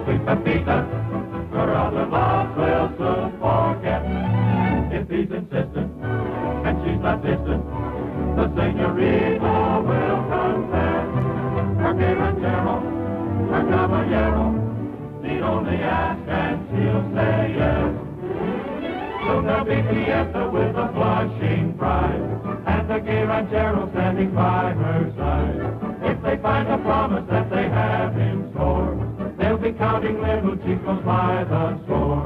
sweet Pepita, her other loves will soon forget. If he's insistent, and she's not distant, the senorita will confess. Her gay ranchero, her caballero, need only ask and she'll say yes. Soon there'll be fiesta with a blushing bride, and the gay ranchero standing by her side. If they find a promise that they have in store, they'll be counting little chicos by the score.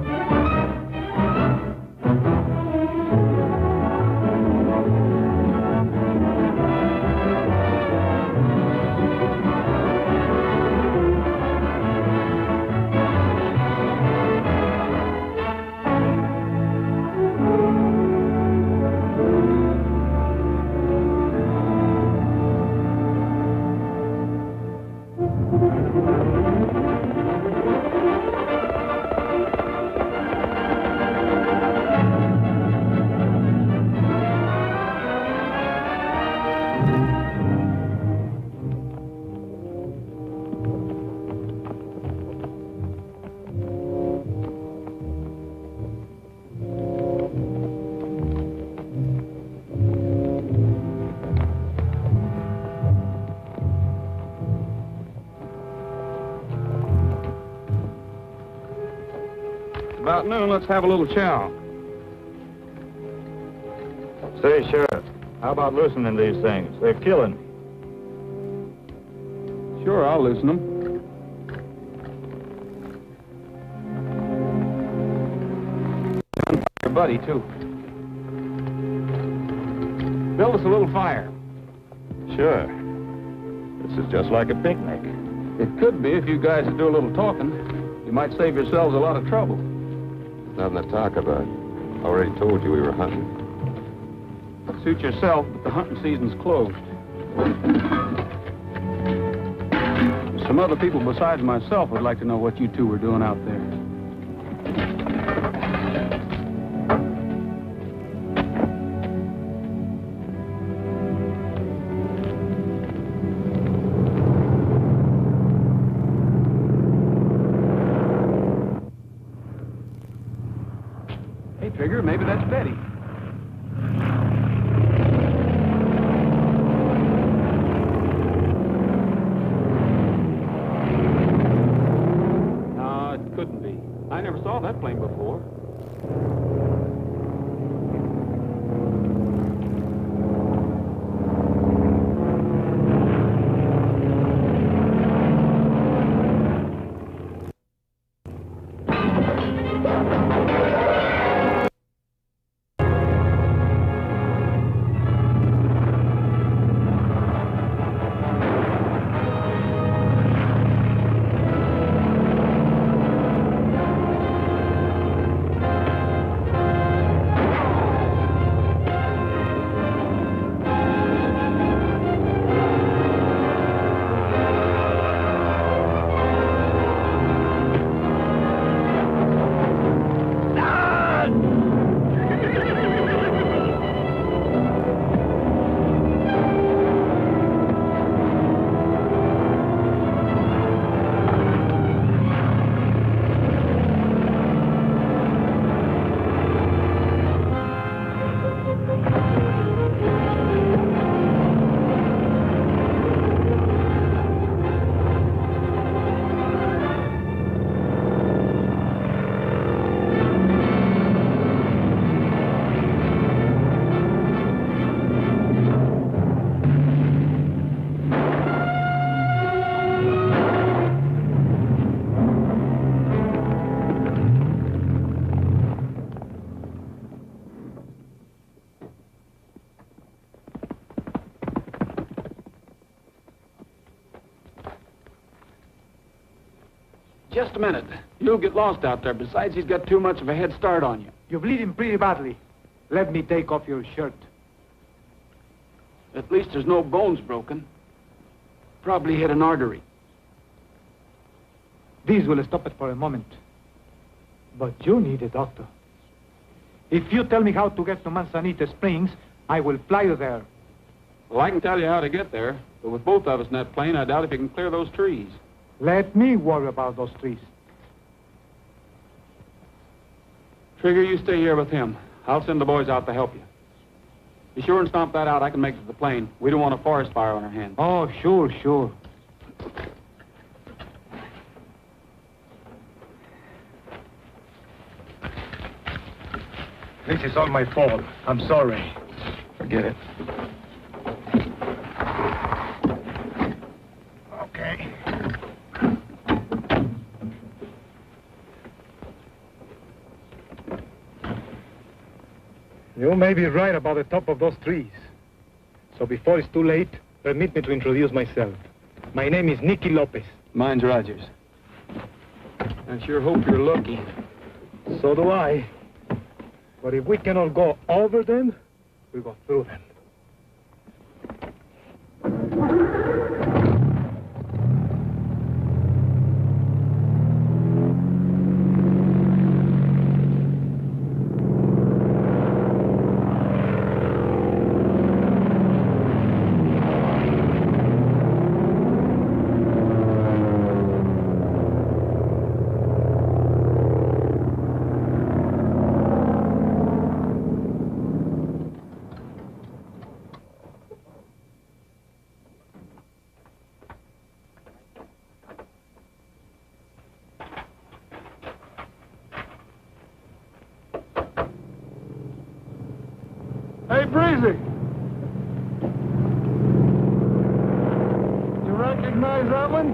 About noon, let's have a little chow. Say, Sheriff, how about loosening these things? They're killing. Sure, I'll loosen them. Your buddy, too. Build us a little fire. Sure. This is just like a picnic. It could be if you guys would do a little talking. You might save yourselves a lot of trouble. Nothing to talk about. Already told you we were hunting. Suit yourself, but the hunting season's closed. Some other people besides myself would like to know what you two were doing out there. Hey, Trigger, maybe that's Betty. I never saw that plane before. Just a minute. You'll get lost out there. Besides, he's got too much of a head start on you. You're bleeding pretty badly. Let me take off your shirt. At least there's no bones broken. Probably hit an artery. These will stop it for a moment. But you need a doctor. If you tell me how to get to Manzanita Springs, I will fly you there. Well, I can tell you how to get there. But with both of us in that plane, I doubt if you can clear those trees. Let me worry about those trees. Trigger, you stay here with him. I'll send the boys out to help you. Be sure and stomp that out. I can make it to the plane. We don't want a forest fire on our hands. Oh, sure, sure. This is all my fault. I'm sorry. Forget it. Okay. You may be right about the top of those trees. So before it's too late, permit me to introduce myself. My name is Nicky Lopez. Mine's Rogers. I sure hope you're lucky. So do I. But if we cannot go over them, we go through them. Hey, Breezy! You recognize that one?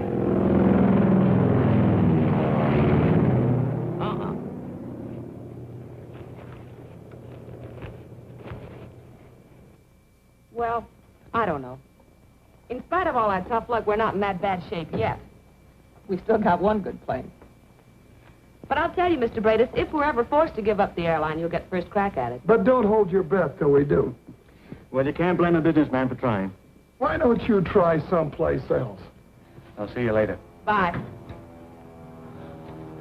Well, I don't know. In spite of all that tough luck, we're not in that bad shape yet. We've still got one good plane. But I'll tell you, Mr. Bradis, if we're ever forced to give up the airline, you'll get first crack at it. But don't hold your breath till we do. Well, you can't blame a businessman for trying. Why don't you try someplace else? I'll see you later. Bye.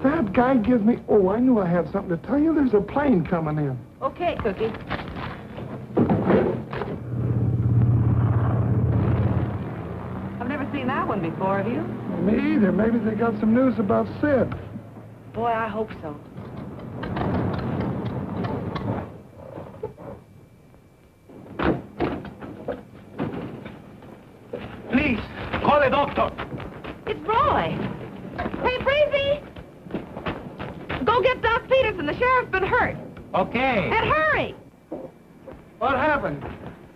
That guy gives me... Oh, I knew I had something to tell you. There's a plane coming in. Okay, Cookie. I've never seen that one before, have you? Me either. Maybe they got some news about Sid. Boy, I hope so. Please, call a doctor. It's Roy. Hey, Breezy! Go get Doc Peterson. The sheriff's been hurt. Okay. And hurry! What happened?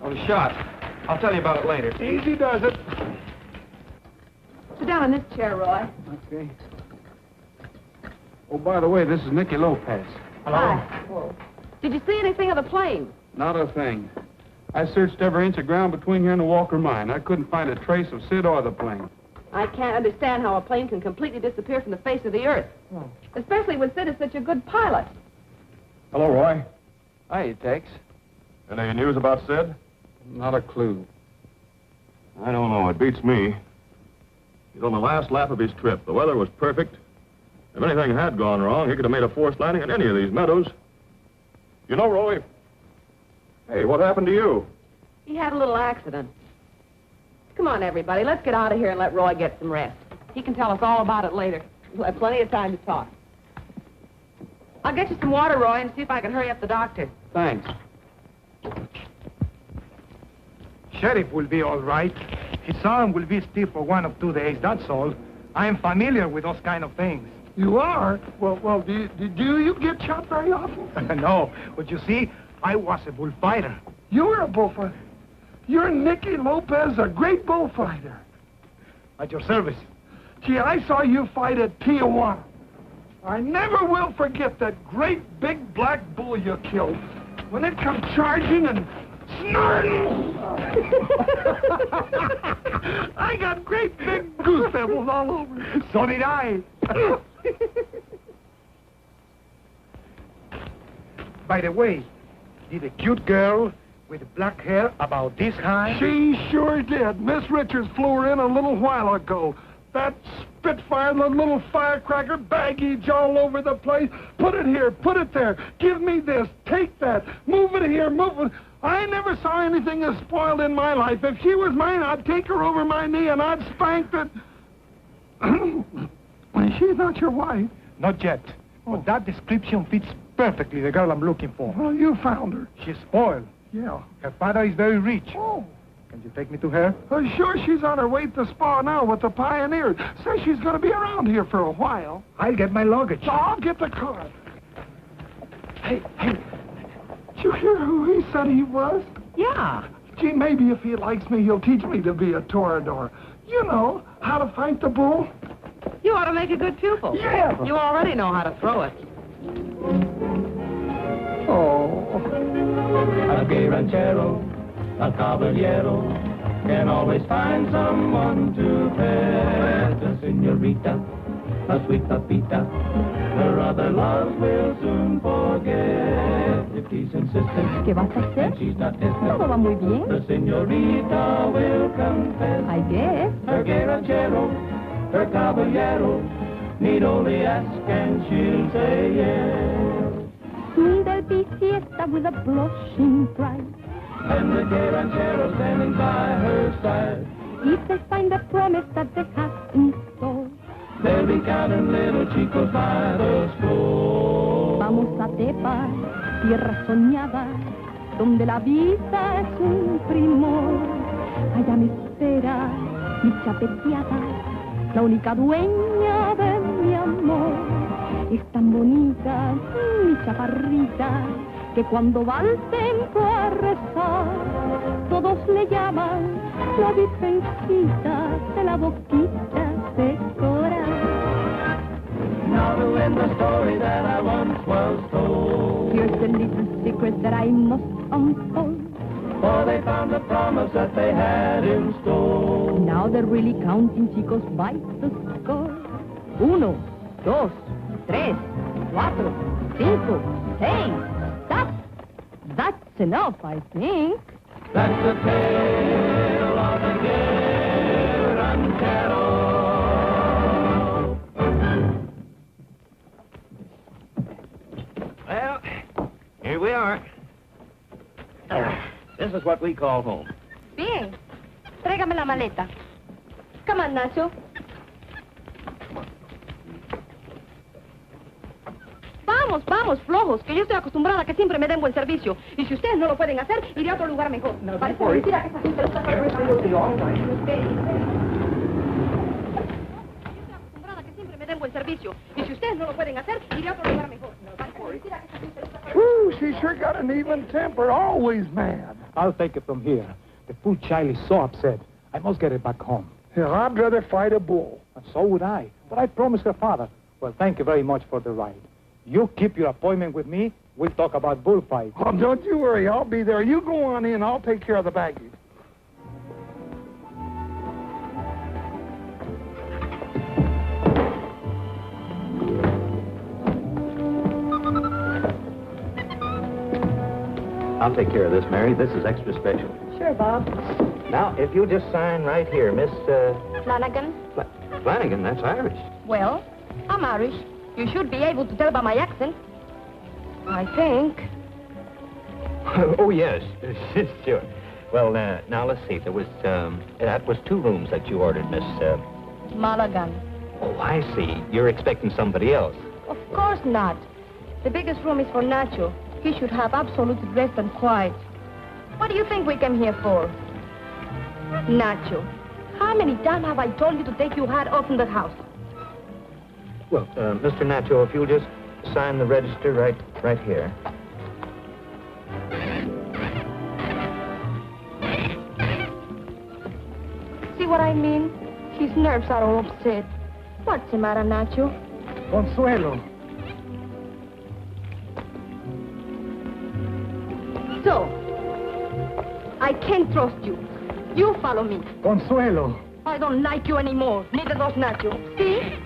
I was shot. I'll tell you about it later. Easy does it. Sit down in this chair, Roy. Okay. Oh, by the way, this is Nicky Lopez. Hello. Hi. Did you see anything of the plane? Not a thing. I searched every inch of ground between here and the Walker mine. I couldn't find a trace of Sid or the plane. I can't understand how a plane can completely disappear from the face of the earth. Oh. Especially when Sid is such a good pilot. Hello, Roy. Hi, Tex. Any news about Sid? Not a clue. I don't know. It beats me. He's on the last lap of his trip. The weather was perfect. If anything had gone wrong, he could have made a forced landing in any of these meadows. You know, Roy... Hey, what happened to you? He had a little accident. Come on, everybody. Let's get out of here and let Roy get some rest. He can tell us all about it later. We'll have plenty of time to talk. I'll get you some water, Roy, and see if I can hurry up the doctor. Thanks. Sheriff will be all right. His arm will be stiff for 1 or 2 days, that's all. I am familiar with those kind of things. You are? Well, do you get shot very often? No, but you see, I was a bullfighter. You were a bullfighter. You're Nicky Lopez, a great bullfighter. At your service. Gee, I saw you fight at Tijuana. I never will forget that great big black bull you killed. When it come charging and snorting. I got great big goose pimples all over. So did I. By the way, did a cute girl with black hair about this high? She sure did. Miss Richards flew her in a little while ago. That Spitfire, the little firecracker, baggage all over the place. Put it here, put it there. Give me this, take that. Move it here, move it. I never saw anything as spoiled in my life. If she was mine, I'd take her over my knee and I'd spank it. She's not your wife. Not yet. But that description fits perfectly the girl I'm looking for. Well, you found her. She's spoiled. Yeah. Her father is very rich. Oh. Can you take me to her? Sure, she's on her way to the spa now with the pioneers. Says she's going to be around here for a while. I'll get my luggage. So I'll get the car. Hey. Did you hear who he said he was? Yeah. Gee, maybe if he likes me, he'll teach me to be a toreador. You know, how to fight the bull. You ought to make a good pupil. Yeah. You already know how to throw it. Oh. A gay ranchero, a caballero, can always find someone to pet. A senorita, a sweet papita, her other loves will soon forget. If he's insistent, ¿Qué vas a hacer? and she's not distant, Todo va muy bien. the senorita will confess. I guess. Her gay ranchero, her caballero, need only ask and she'll say yes. Soon there'll be fiesta with a blushing bride. And the gay ranchero standing by her side. If they find the promise that they have in store, They'll be counting little chicos by the score. vamos a Tepa, tierra soñada, donde la vida es un primor. Allá me espera mi chapeteada, la única dueña de mi amor. Es tan bonita mi chaparrita, que cuando va al templo a rezar, todos le llaman la virgencita de la boquita de coral. Now to end the story that I once was told. Here's the little secret that I must unfold. For they found the promise that they had in store. Now they're really counting chicos by the score. 1, 2, 3, 4, 5, 6. Stop! That's enough, I think. That's the tale of the Gay Ranchero. Well, here we are. This is what we call home. Bien. Tráigame la maleta. Come on, Nacho. Vamos, flojos, que yo estoy acostumbrada a que siempre me den buen servicio. Y si ustedes no lo pueden hacer, iré a otro lugar mejor. Parece mentira que esta gente no está acostumbrada a que siempre me den buen servicio. Y si ustedes no lo pueden hacer, iré a otro lugar mejor. Parece mentira que esta gente no está Ooh, she sure got an even temper, always mad. I'll take it from here. The poor child is so upset. I must get it back home. Hell, I'd rather fight a bull. And so would I. But I promised her father. Well, thank you very much for the ride. You keep your appointment with me. We'll talk about bullfights. Oh, don't you worry, I'll be there. You go on in, I'll take care of the baggage. I'll take care of this, Mary. This is extra special. Sure, Bob. Now, if you'll just sign right here, Miss, Flanagan? Flanagan, that's Irish. Well, I'm Irish. You should be able to tell by my accent. I think. Oh, yes. Sure. Well, now, let's see. There was, that was 2 rooms that you ordered, Miss, Mulligan. Oh, I see. You're expecting somebody else. Of course not. The biggest room is for Nacho. He should have absolute rest and quiet. What do you think we came here for? Nacho, how many times have I told you to take your hat off in the house? Well, Mr. Nacho, if you'll just sign the register right here. See what I mean? His nerves are all upset. What's the matter, Nacho? Consuelo. So, I can't trust you. You follow me. Consuelo. I don't like you anymore. Neither does Nacho. See?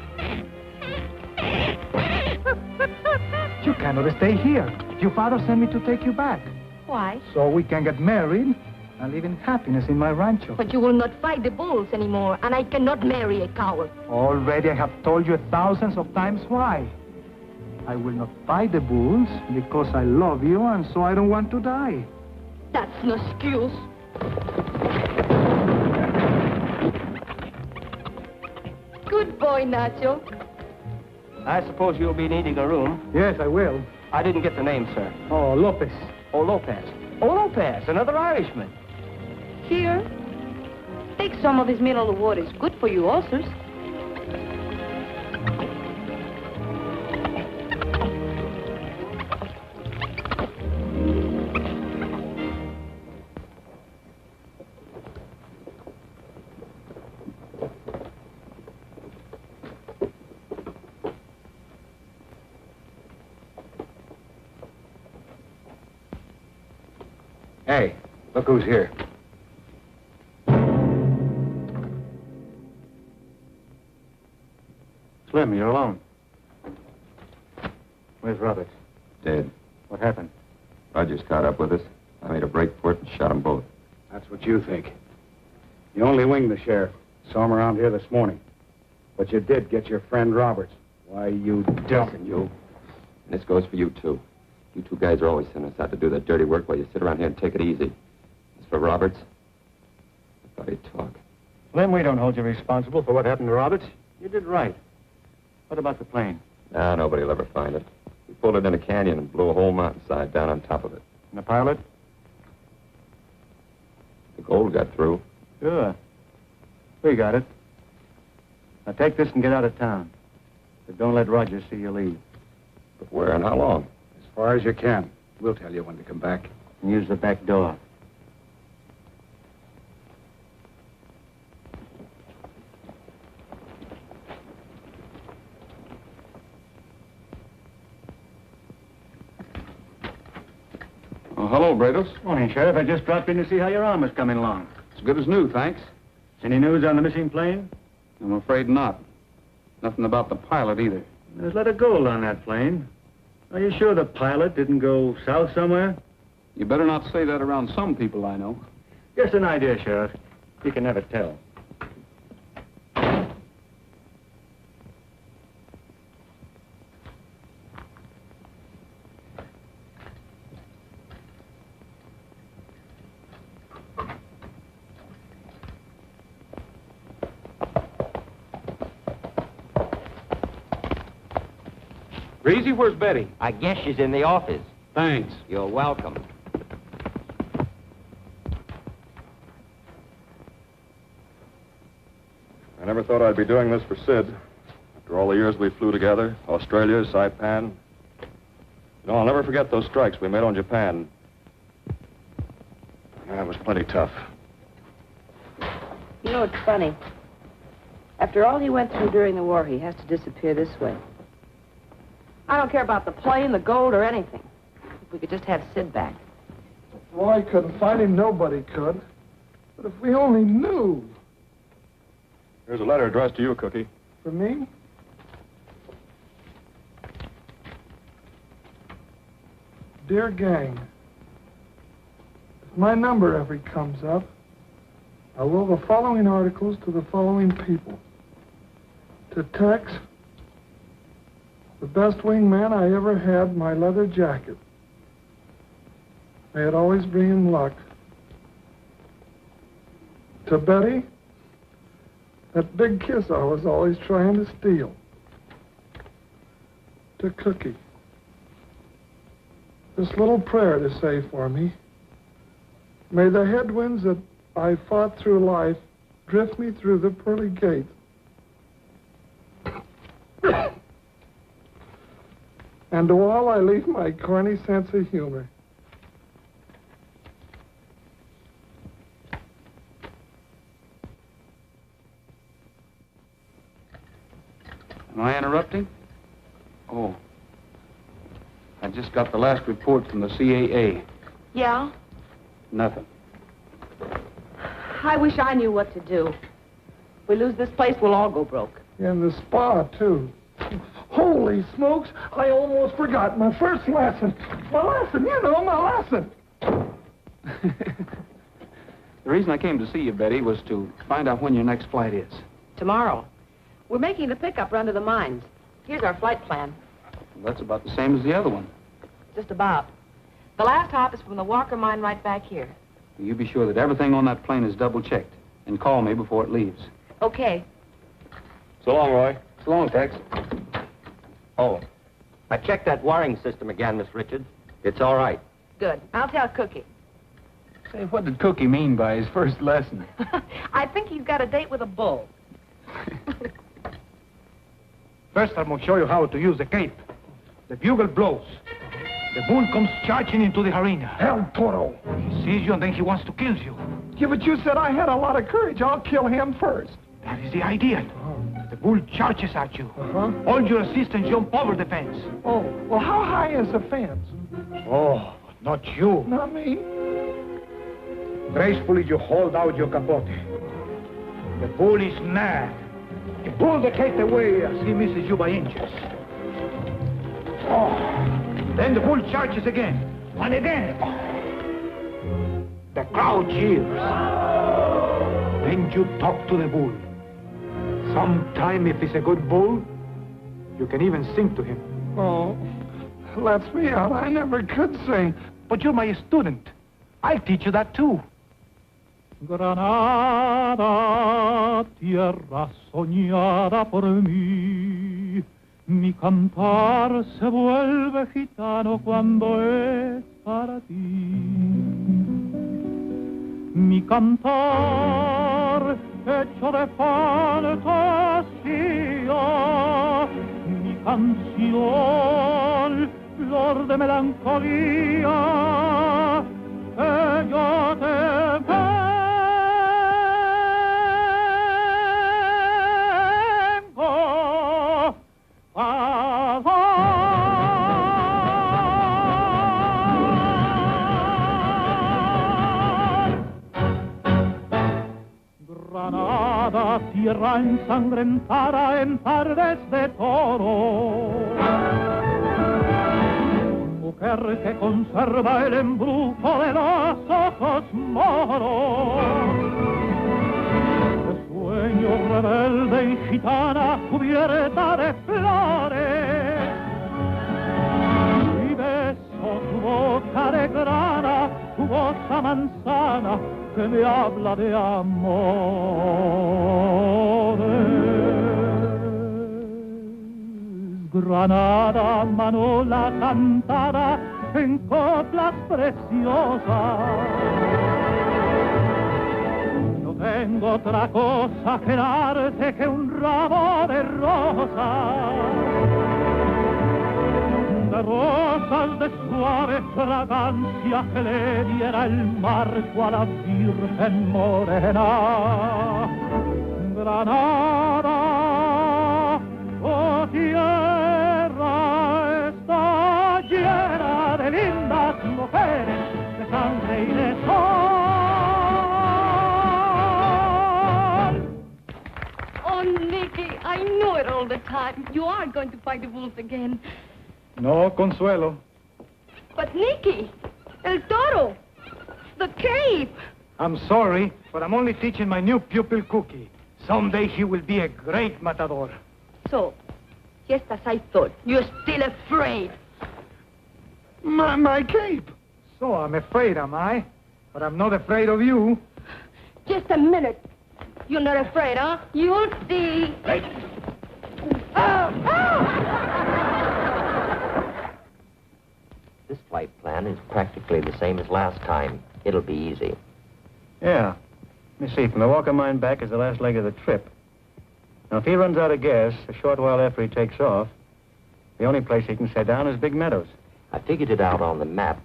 You cannot stay here. Your father sent me to take you back. Why? So we can get married and live in happiness in my rancho. But you will not fight the bulls anymore, and I cannot marry a coward. Already I have told you thousands of times why. I will not fight the bulls because I love you and so I don't want to die. That's no excuse. Good boy. going, Nacho? I suppose you'll be needing a room. Yes, I will. I didn't get the name, sir. Oh, Lopez. Oh, Lopez. Oh, Lopez, another Irishman. Here. Take some of this mineral water. It's good for you ulcers. Hey, look who's here. Slim, you're alone. Where's Robert? Dead. What happened? Rogers caught up with us. I made a break for it and shot them both. That's what you think. You only winged the sheriff. Saw him around here this morning. But you did get your friend Roberts. Why, you dump. You. And this goes for you, too. You two guys are always sending us out to do that dirty work while you sit around here and take it easy. As for Roberts, I thought he'd talk. Slim, we don't hold you responsible for what happened to Roberts. You did right. What about the plane? Nah, nobody will ever find it. We pulled it in a canyon and blew a whole mountainside down on top of it. And the pilot? The gold got through. Sure. We got it. Now take this and get out of town. But don't let Rogers see you leave. But where and how long? As far as you can. We'll tell you when to come back. And use the back door. Oh, hello, Brados. Morning, Sheriff. I just dropped in to see how your arm is coming along. It's good as new, thanks. Any news on the missing plane? I'm afraid not. Nothing about the pilot, either. There's a lot of gold on that plane. Are you sure the pilot didn't go south somewhere? You better not say that around some people I know. Just an idea, Sheriff. You can never tell. Breezy, where's Betty? I guess she's in the office. Thanks. You're welcome. I never thought I'd be doing this for Sid. After all the years we flew together, Australia, Saipan. You know, I'll never forget those strikes we made on Japan. That was plenty tough. You know, it's funny. After all he went through during the war, he has to disappear this way. I don't care about the plane, the gold, or anything. If we could just have Sid back. Roy couldn't find him. Nobody could. But if we only knew. Here's a letter addressed to you, Cookie. For me? Dear gang, if my number ever comes up, I will the following articles to the following people. To Tex, the best wingman I ever had, my leather jacket. May it always bring him luck. To Betty, that big kiss I was always trying to steal. To Cookie, this little prayer to say for me. May the headwinds that I fought through life drift me through the pearly gate. And to all I leave my corny sense of humor. Am I interrupting? Oh. I just got the last report from the CAA. Yeah? Nothing. I wish I knew what to do. If we lose this place, we'll all go broke. And the spa, too. Holy smokes, I almost forgot my first lesson. My lesson, you know, my lesson. The reason I came to see you, Betty, was to find out when your next flight is. Tomorrow. We're making the pickup run to the mines. Here's our flight plan. Well, that's about the same as the other one. Just about. The last hop is from the Walker mine right back here. You be sure that everything on that plane is double-checked. And call me before it leaves. Okay. So long, Roy. So long, Tex. Oh, I checked that wiring system again, Miss Richards. It's all right. Good. I'll tell Cookie. Say, what did Cookie mean by his first lesson? I think he's got a date with a bull. First, I'm going to show you how to use the cape. The bugle blows. The bull comes charging into the arena. El Toro. He sees you and then he wants to kill you. Yeah, but you said I had a lot of courage. I'll kill him first. That is the idea. The bull charges at you. All your assistants jump over the fence. Oh, well, how high is the fence? Oh, not you. Not me. Gracefully, you hold out your capote. The bull is mad. He pulls the cape away as he misses you by inches. Oh. Then the bull charges again. And again. The crowd cheers. Then you talk to the bull. Sometime, if he's a good bull, you can even sing to him. Oh, lets me out. I never could sing. But you're my student. I'll teach you that, too. Granada, tierra soñada por mí, mi cantar se vuelve gitano cuando es para ti. Mi cantar hecho de fantasía, mi canción, flor de melancolía, que yo te Granada, tierra ensangrentada en tardes de toro, mujer que conserva el embrujo de los ojos moros, de sueño rebelde y gitana cubierta de flores, y beso tu boca de grana, tu voz a manzana, que me habla de amores. Granada, manola cantada en coplas preciosas. No tengo otra cosa que darte que un ramo de rosas. De rosas de suave fragancia que le diera el marco a la Virgen morena. Granada, oh tierra, está llena de lindas mujeres, de sangre y de sol. Oh, Nicky, I knew it all the time. You are going to fight the wolves again. No, Consuelo. But Nicky, El Toro, the cape. I'm sorry, but I'm only teaching my new pupil, Cookie. Someday he will be a great matador. So, just as I thought, you're still afraid. My cape. So I'm afraid, am I? But I'm not afraid of you. Just a minute. You're not afraid, huh? You'll see. Hey. Oh! Oh! This flight plan is practically the same as last time. It'll be easy. Yeah. Let me see. From the Walker mine back is the last leg of the trip. Now, if he runs out of gas a short while after he takes off, the only place he can set down is Big Meadows. I figured it out on the map,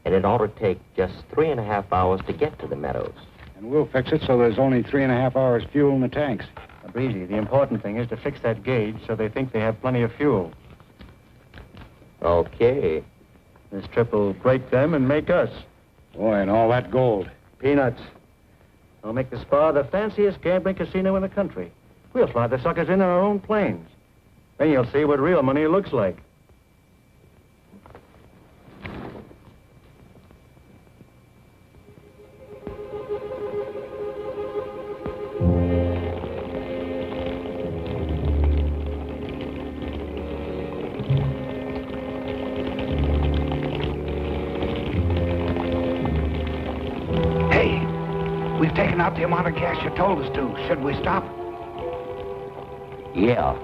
and it ought to take just 3.5 hours to get to the meadows. And we'll fix it so there's only 3.5 hours fuel in the tanks. Now, Breezy, the important thing is to fix that gauge so they think they have plenty of fuel. Okay. This trip will break them and make us. Boy, and all that gold. Peanuts. I'll make the Spa the fanciest gambling casino in the country. We'll fly the suckers in our own planes. Then you'll see what real money looks like. We've taken out the amount of gas you told us to. Should we stop? Yeah.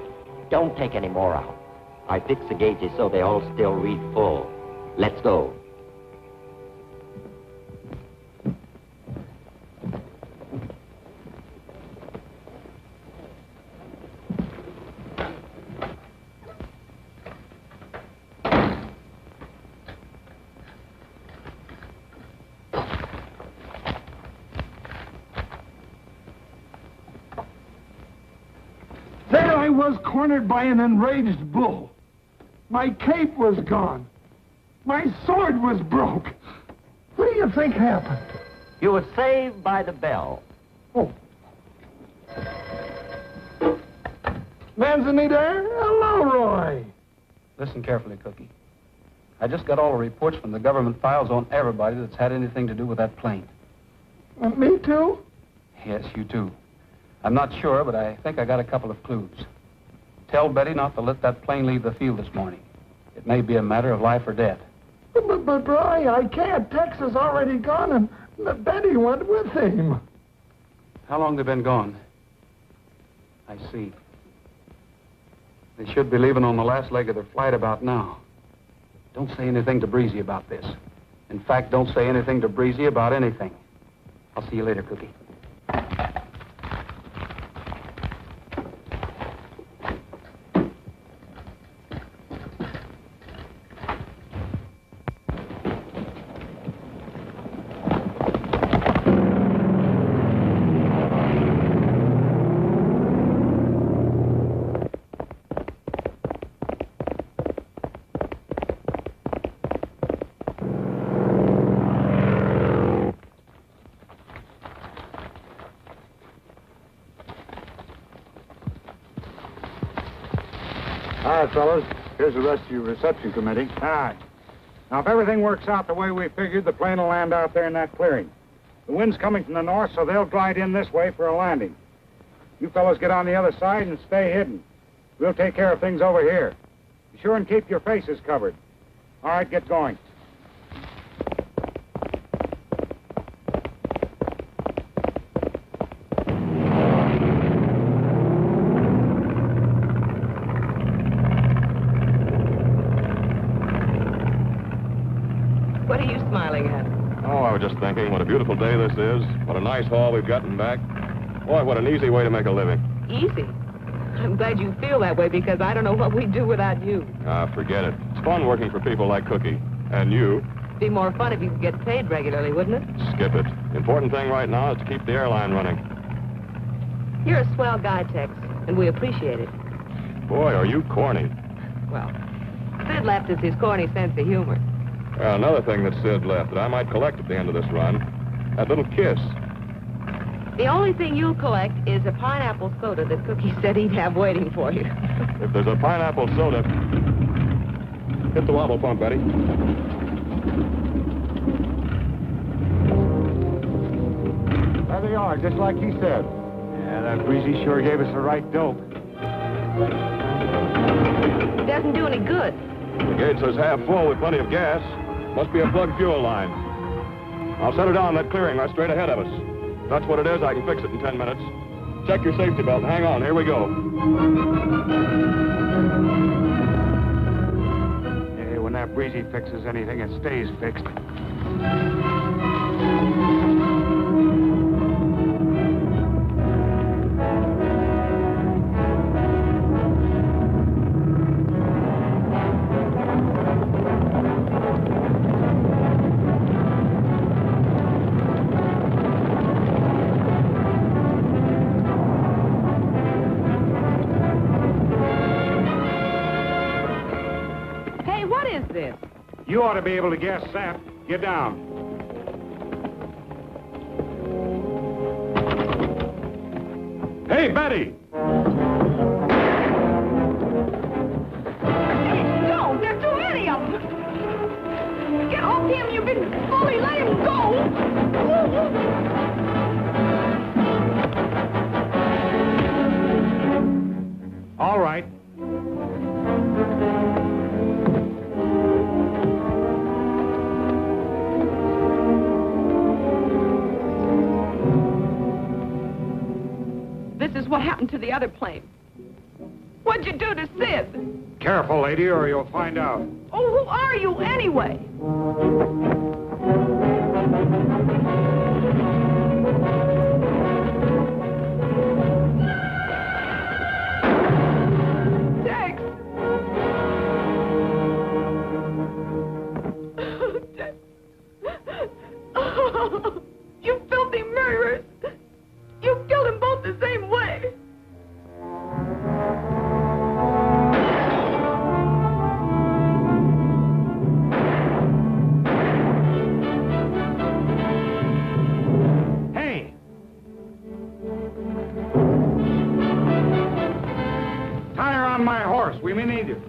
Don't take any more out. I fixed the gauges so they all still read full. Let's go. There I was cornered by an enraged bull. My cape was gone. My sword was broke. What do you think happened? You were saved by the bell. Oh. Manzanita, hello, Roy. Listen carefully, Cookie. I just got all the reports from the government files on everybody that's had anything to do with that plane. Me too? Yes, you too. I'm not sure, but I think I got a couple of clues. Tell Betty not to let that plane leave the field this morning. It may be a matter of life or death. But Roy, I can't. Tex is already gone, and Betty went with him. How long they been gone? I see. They should be leaving on the last leg of their flight about now. Don't say anything to Breezy about this. In fact, don't say anything to Breezy about anything. I'll see you later, Cookie. All right, fellas. Here's the rest of your reception committee. All right. Now, if everything works out the way we figured, the plane will land out there in that clearing. The wind's coming from the north, so they'll glide in this way for a landing. You fellas get on the other side and stay hidden. We'll take care of things over here. Be sure and keep your faces covered. All right, get going. What are you smiling at? Oh, I was just thinking, what a beautiful day this is. What a nice haul we've gotten back. Boy, what an easy way to make a living. Easy. I'm glad you feel that way because I don't know what we'd do without you. Ah, forget it. It's fun working for people like Cookie. And you. It'd be more fun if you could get paid regularly, wouldn't it? Skip it. The important thing right now is to keep the airline running. You're a swell guy, Tex, and we appreciate it. Boy, are you corny. Well, Sid left us his corny sense of humor. Well, another thing that Sid left that I might collect at the end of this run, that little kiss. The only thing you'll collect is a pineapple soda that Cookie said he'd have waiting for you. If there's a pineapple soda, hit the wobble pump, Betty. There they are, just like he said. Yeah, that Breezy sure gave us the right dope. It doesn't do any good. The gauge says half full with plenty of gas. Must be a plugged fuel line. I'll set her down that clearing right straight ahead of us. If that's what it is, I can fix it in 10 minutes. Check your safety belt. Hang on, here we go. Hey, when that Breezy fixes anything, it stays fixed. You ought to be able to guess that. Get down. Hey, Betty! Don't! There are too many of them! Get off him, you big bully! Let him go! All right. This is what happened to the other plane. What'd What'd you do to Sid? Careful, lady, or you'll find out. Oh, who are you anyway? Tex! Tex! Oh, you filthy murderers! You killed them both the same way! Hey! Tie her on my horse. We may need you.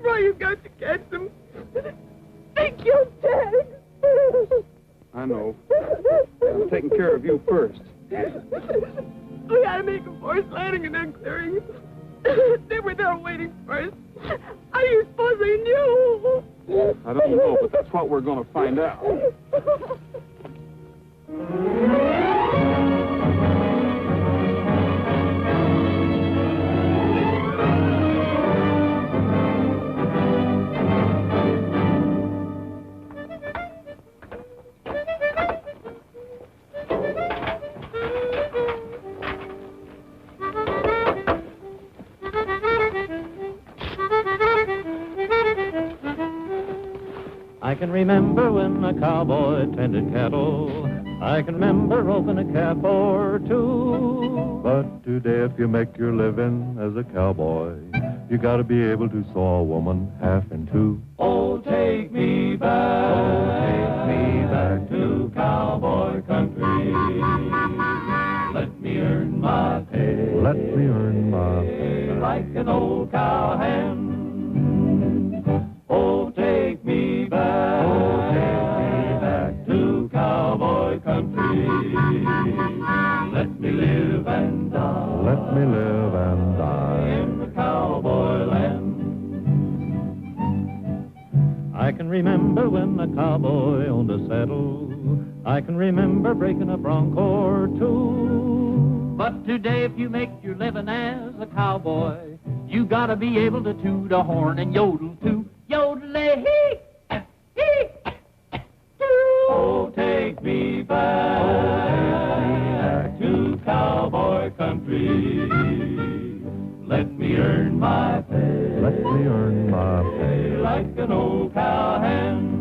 Roy, you got to catch them. They killed Ted. I know. I'm taking care of you first. We had to make a forced landing in that clearing. They were there waiting for us. How do you suppose they knew? I don't know, but that's what we're going to find out. I can remember when a cowboy tended cattle. I can remember roping a calf or two. But today, if you make your living as a cowboy, you got to be able to saw a woman half in two. Oh, take me back to cowboy country. Let me earn my pay. Let me earn my pay. Like an old cowhand. Oh, take me back to cowboy country. Let me live and die. Let me live and die. In the cowboy land. I can remember when a cowboy owned a saddle. I can remember breaking a bronco or two. But today, if you make your living as a cowboy, you gotta be able to toot a horn and yodel too. Yodel-a-hee, hee, oh, take me back to cowboy country. Let me earn my pay. Let me earn my pay. Like an old cowhand.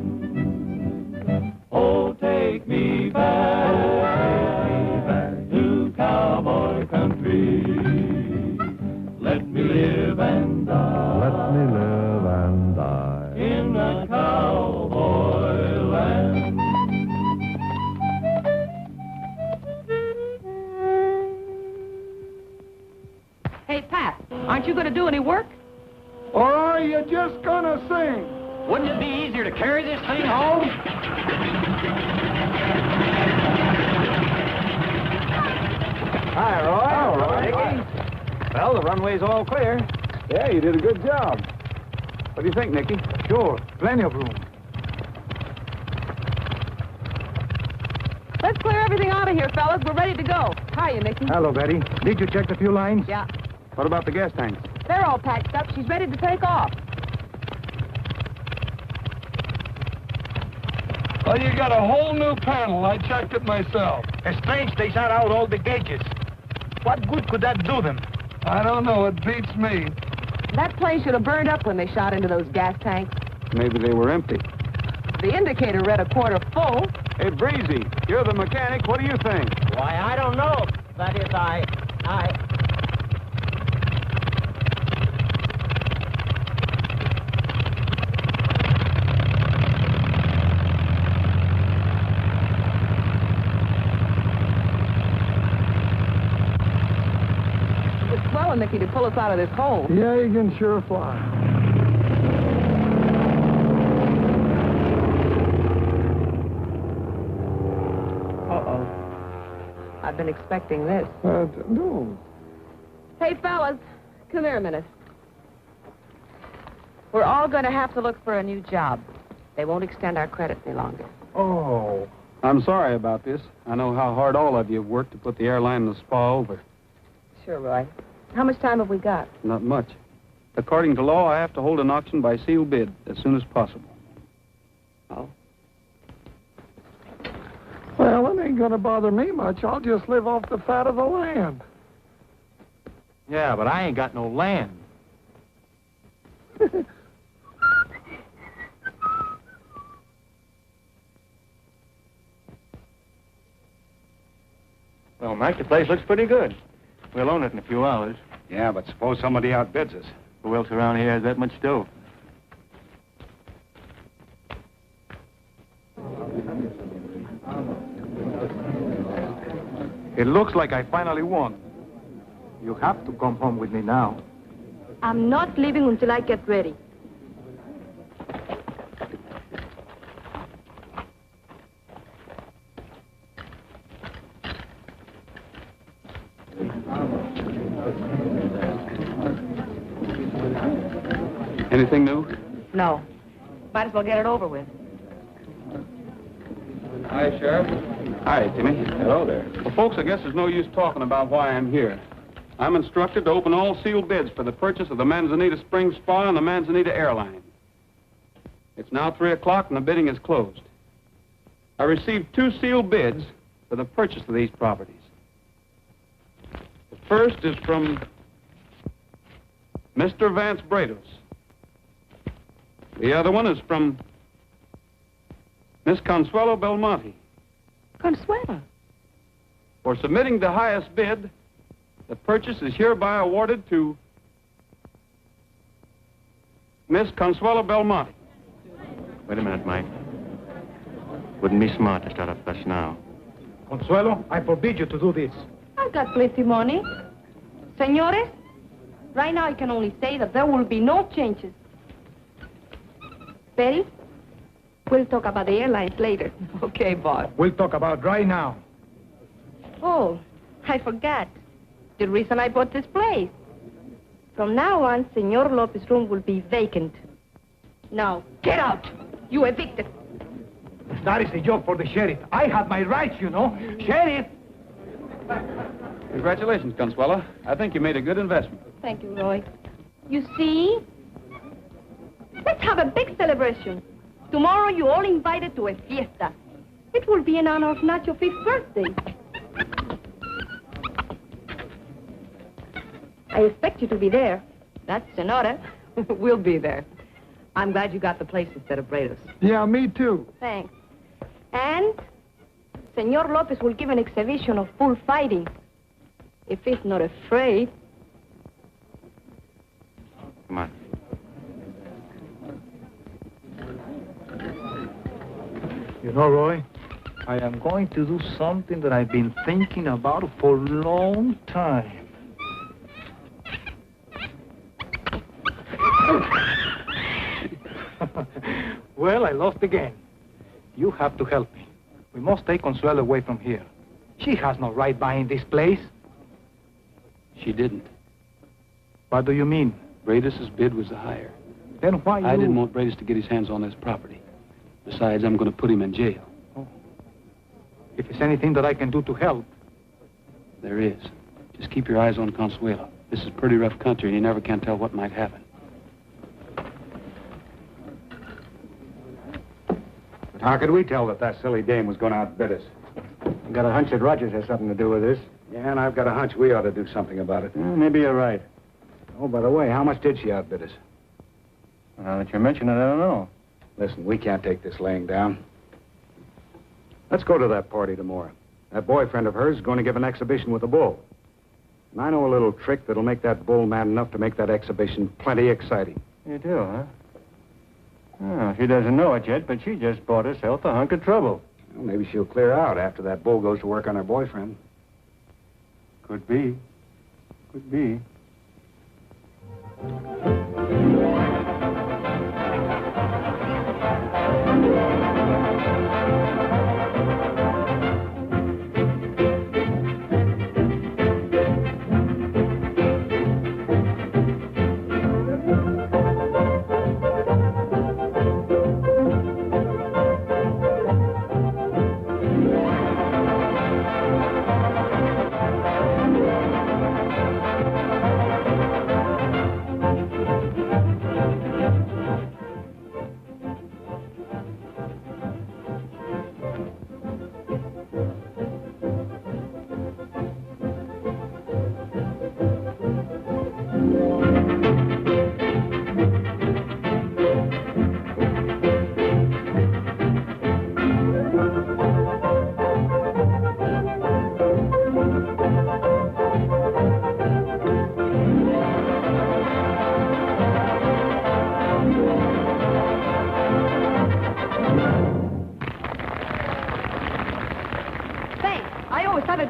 Oh, take me back to cowboy country. Let me live and die. Let me live and die. In the cowboy land. Aren't you going to do any work? Or are you just gonna sing? Wouldn't it be easier to carry this thing home? Hi, Roy. Hello, Roy. Nicky. Well, the runway's all clear. Yeah, you did a good job. What do you think, Nicky? Sure, plenty of room. Let's clear everything out of here, fellas. We're ready to go. Hiya, Mickey. Hello, Betty. Did you check the few lines? Yeah. What about the gas tanks? They're all patched up. She's ready to take off. Well, you got a whole new panel. I checked it myself. It's strange they shot out all the gauges. What good could that do them? I don't know. It beats me. That plane should have burned up when they shot into those gas tanks. Maybe they were empty. The indicator read a quarter full. Hey, Breezy, you're the mechanic. What do you think? Why, I don't know. That is, It's swelling, Mickey, to pull us out of this hole. Yeah, you can sure fly. Uh-oh. I've been expecting this. No. Hey, fellas, come here a minute. We're all going to have to look for a new job. They won't extend our credit any longer. Oh. I'm sorry about this. I know how hard all of you have worked to put the airline and the spa over. Sure, Roy. How much time have we got? Not much. According to law, I have to hold an auction by sealed bid as soon as possible. Oh. Well, it ain't gonna bother me much. I'll just live off the fat of the land. Yeah, but I ain't got no land. Well, Mike, the place looks pretty good. We'll own it in a few hours. Yeah, but suppose somebody outbids us. Who else around here has that much dough? It looks like I finally won. You have to come home with me now. I'm not leaving until I get ready. Anything new? No. Might as well get it over with. Hi, Sheriff. Hi, Timmy. Hello there. Well, folks, I guess there's no use talking about why I'm here. I'm instructed to open all sealed bids for the purchase of the Manzanita Springs Spa and the Manzanita Airline. It's now 3 o'clock and the bidding is closed. I received 2 sealed bids for the purchase of these properties. The first is from Mr. Vance Brados. The other one is from Miss Consuelo Belmonte. Consuelo? For submitting the highest bid, the purchase is hereby awarded to Miss Consuelo Belmonte. Wait a minute, Mike. Wouldn't be smart to start a fuss now. Consuelo, I forbid you to do this. I've got plenty money. Senores, right now I can only say that there will be no changes. Betty, we'll talk about the airlines later. Okay, boss. We'll talk about right now. Oh, I forgot. The reason I bought this place. From now on, Senor Lopez's room will be vacant. Now, get out! You evicted. That is a job for the sheriff. I have my rights, you know. Sheriff! Congratulations, Consuelo. I think you made a good investment. Thank you, Roy. You see? Let's have a big celebration. Tomorrow you're all invited to a fiesta. It will be in honor of Nacho's 5th birthday. I expect you to be there. That's an order. We'll be there. I'm glad you got the place instead of Brados. Yeah, me too. Thanks. And Senor Lopez will give an exhibition of bull fighting. If he's not afraid. Come on. You know, Roy, I am going to do something that I've been thinking about for a long time. Well, I lost again. You have to help me. We must take Consuelo away from here. She has no right buying this place. She didn't. What do you mean? Bradis's bid was the higher. Then why you... I didn't want Bradis to get his hands on this property. Besides, I'm going to put him in jail. Oh. If there's anything that I can do to help... There is. Just keep your eyes on Consuelo. This is pretty rough country, and you never can tell what might happen. But how could we tell that silly dame was going to outbid us? I've got a hunch that Rogers has something to do with this. Yeah, and I've got a hunch we ought to do something about it. Maybe you're right. Oh, by the way, how much did she outbid us? Now that you mention it, I don't know. Listen, we can't take this laying down. Let's go to that party tomorrow. That boyfriend of hers is going to give an exhibition with a bull. And I know a little trick that'll make that bull mad enough to make that exhibition plenty exciting. You do, huh? Oh, she doesn't know it yet, but she just bought herself a hunk of trouble. Well, maybe she'll clear out after that bull goes to work on her boyfriend. Could be. Could be.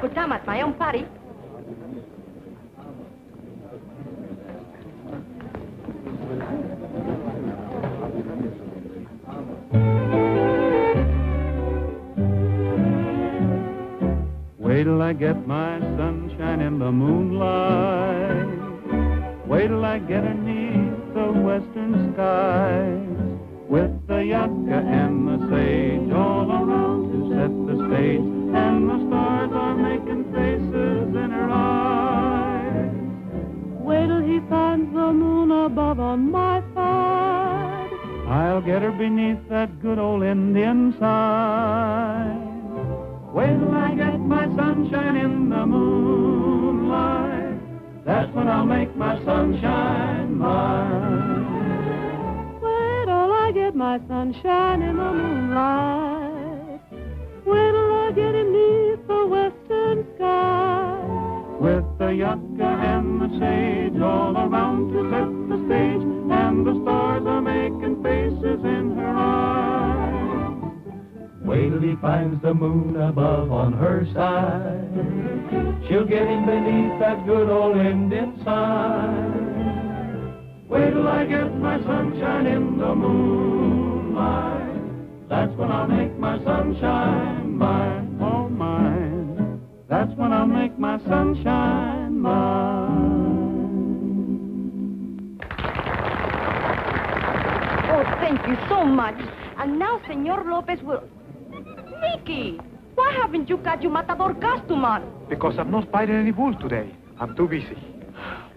Good time at my own party. Wait till I get my sunshine in the moonlight. Wait till I get beneath the western skies, with the yucca and the sage all around to set the stage, and the stars are making faces in her eyes. Wait till he finds the moon above on my side. I'll get her beneath that good old Indian sign. Wait till I get my sunshine in the moonlight. That's when I'll make my sunshine mine. Wait till I get my sunshine in the moonlight. Wait till I get him neath the western sky, with the yucca and the sage all around to set the stage, and the stars are making faces in her eyes. Wait till he finds the moon above on her side. She'll get him beneath that good old Indian sign. Wait till I get my sunshine in the moonlight. That's when I'll make my sunshine mine, oh mine. That's when I'll make my sunshine mine. Oh, thank you so much. And now Senor Lopez will... Mickey, why haven't you got your matador costume on? Because I'm not fighting any bull today. I'm too busy.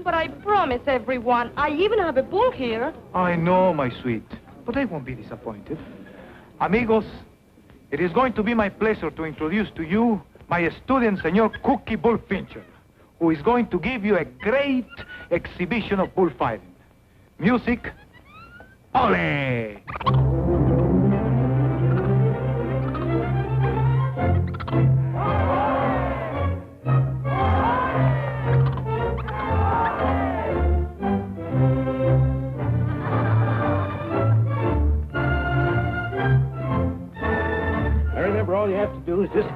But I promise everyone, I even have a bull here. I know, my sweet, but they won't be disappointed. Amigos, it is going to be my pleasure to introduce to you my student, Senor Cookie Bullfincher, who is going to give you a great exhibition of bullfighting. Music, ole! All you have to do is just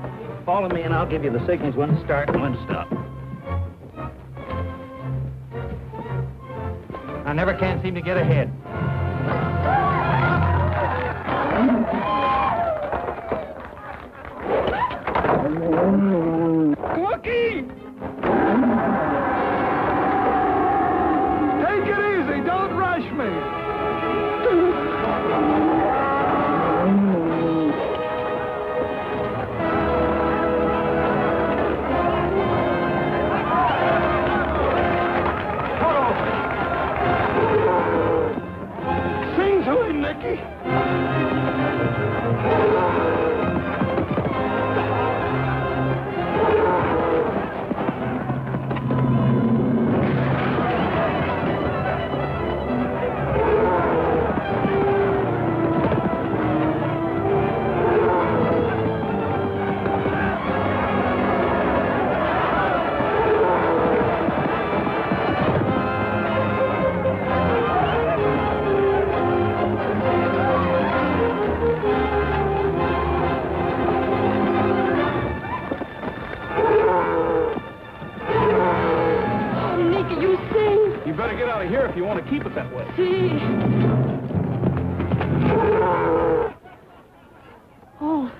follow me, and I'll give you the signals when to start and when to stop. I never can seem to get ahead. Cookie! Take it easy. Don't rush me. Sing to him, Nicky. If you want to keep it that way. Oh,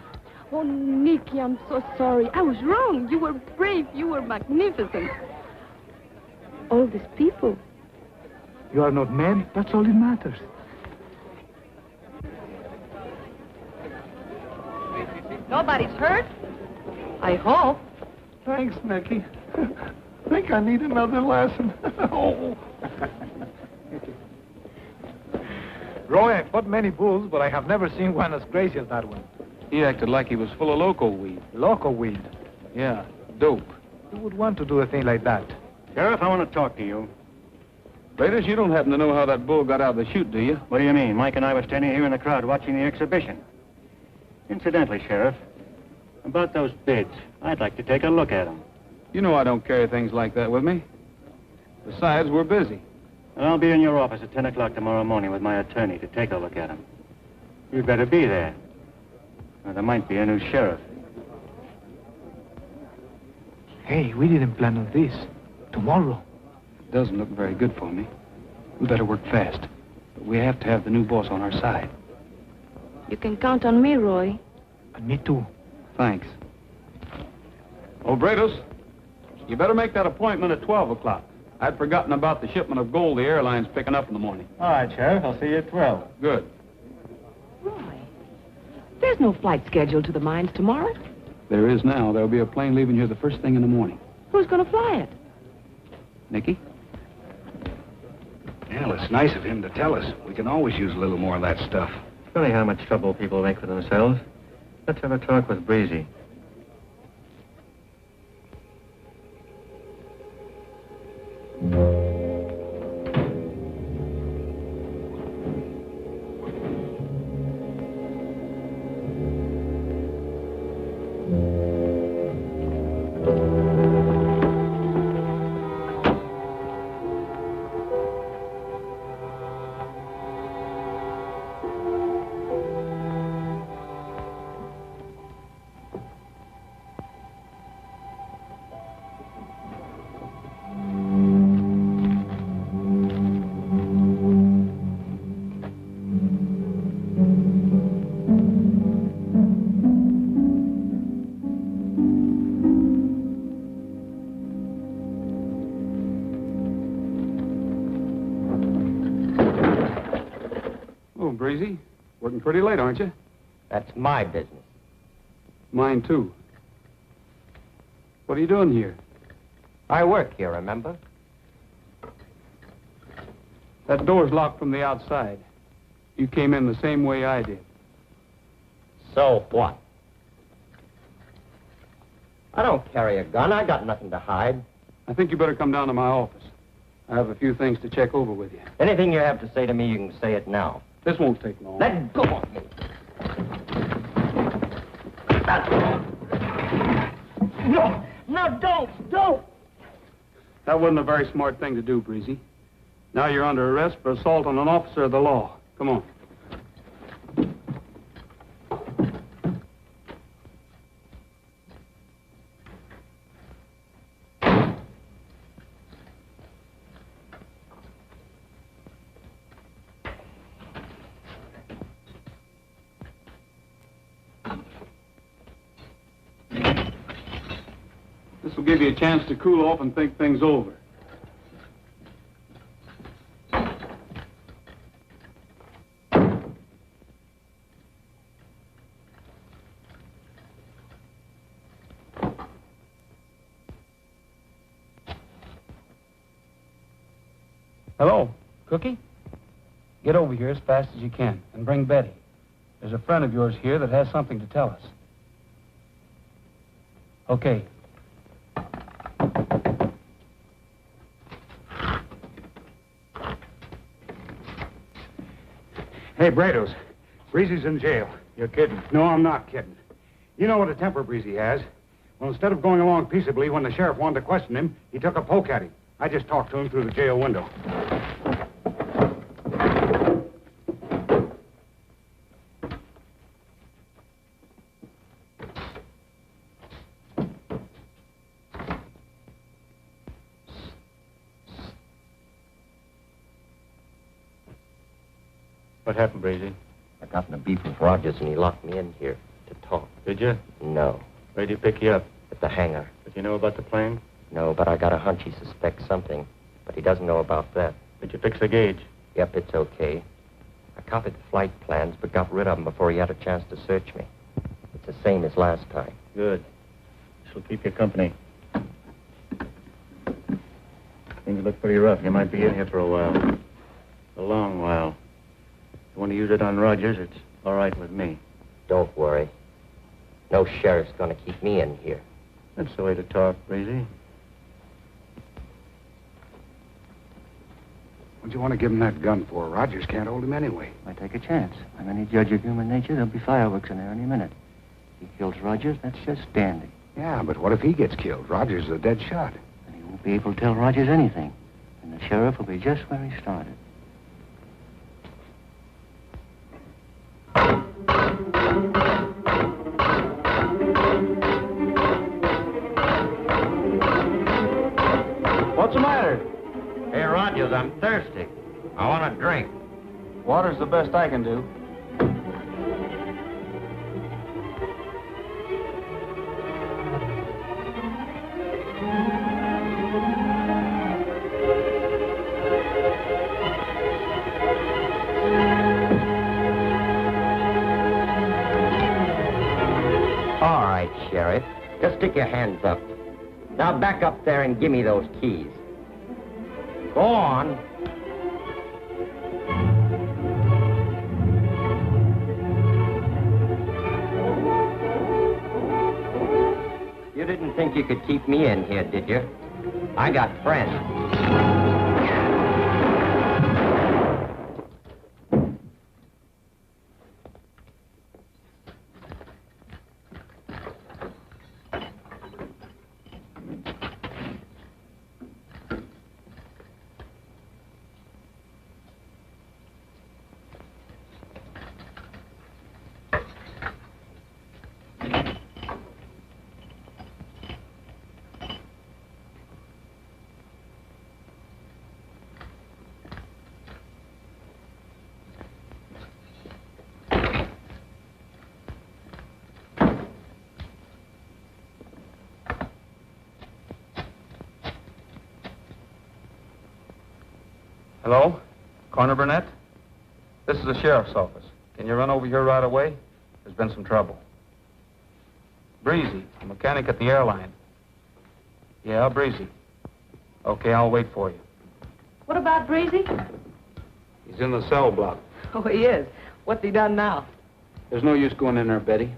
Nicky, I'm so sorry. I was wrong. You were brave. You were magnificent. All these people. You are not mad. That's all that matters. Nobody's hurt? I hope. Thanks, Nicky. Think I need another lesson. Oh. Roy, I've fought many bulls, but I have never seen one as crazy as that one. He acted like he was full of loco weed. Loco weed? Yeah, dope. Who would want to do a thing like that? Sheriff, I want to talk to you. Raiders, you don't happen to know how that bull got out of the chute, do you? What do you mean? Mike and I were standing here in the crowd watching the exhibition. Incidentally, Sheriff, about those bids, I'd like to take a look at them. You know I don't carry things like that with me. Besides, we're busy. And I'll be in your office at 10 o'clock tomorrow morning with my attorney to take a look at them. You'd better be there. Or there might be a new sheriff. Hey, we didn't plan on this. Tomorrow. It doesn't look very good for me. We better work fast. But we have to have the new boss on our side. You can count on me, Roy. And me too. Thanks. Oh, Brados, you better make that appointment at 12 o'clock. I'd forgotten about the shipment of gold the airline's picking up in the morning. All right, Sheriff. I'll see you at 12. Good. Roy, there's no flight scheduled to the mines tomorrow. There is now. There'll be a plane leaving here the first thing in the morning. Who's going to fly it? Nicky? Well, it's nice of him to tell us. We can always use a little more of that stuff. It's funny how much trouble people make for themselves. Let's have a talk with Breezy. Breezy, working pretty late, aren't you? That's my business. Mine, too. What are you doing here? I work here, remember? That door's locked from the outside. You came in the same way I did. So what? I don't carry a gun. I got nothing to hide. I think you better come down to my office. I have a few things to check over with you. Anything you have to say to me, you can say it now. This won't take long. Let go of me. No, no, don't. That wasn't a very smart thing to do, Breezy. Now you're under arrest for assault on an officer of the law. Come on. This will give you a chance to cool off and think things over. Hello, Cookie? Get over here as fast as you can and bring Betty. There's a friend of yours here that has something to tell us. Okay. Hey, Brados. Breezy's in jail. You're kidding. No, I'm not kidding. You know what a temper Breezy has. Well, instead of going along peaceably when the sheriff wanted to question him, he took a poke at him. I just talked to him through the jail window. What happened, Breezy? I got in a beef with Rogers, and he locked me in here to talk. Did you? No. Where'd he pick you up? At the hangar. Did you know about the plane? No, but I got a hunch he suspects something. But he doesn't know about that. Did you fix the gauge? Yep, it's okay. I copied the flight plans, but got rid of them before he had a chance to search me. It's the same as last time. Good. She'll keep you company. Things look pretty rough. You might be in here for a while. A long while. If you want to use it on Rogers, it's all right with me. Don't worry. No sheriff's gonna keep me in here. That's the way to talk, Breezy. What'd you want to give him that gun for? Rogers can't hold him anyway. I take a chance. I'm any judge of human nature. There'll be fireworks in there any minute. If he kills Rogers, that's just dandy. Yeah, but what if he gets killed? Rogers is a dead shot. And he won't be able to tell Rogers anything. And the sheriff will be just where he started. What's the matter? Hey, Rogers, I'm thirsty. I want a drink. Water's the best I can do. All right, Sheriff. Just stick your hands up. Now back up there and give me those keys. Go on. You didn't think you could keep me in here, did you? I got friends. Hello? Coroner Burnett? This is the sheriff's office. Can you run over here right away? There's been some trouble. Breezy, a mechanic at the airline. Yeah, Breezy. Okay, I'll wait for you. What about Breezy? He's in the cell block. Oh, he is. What's he done now? There's no use going in there, Betty.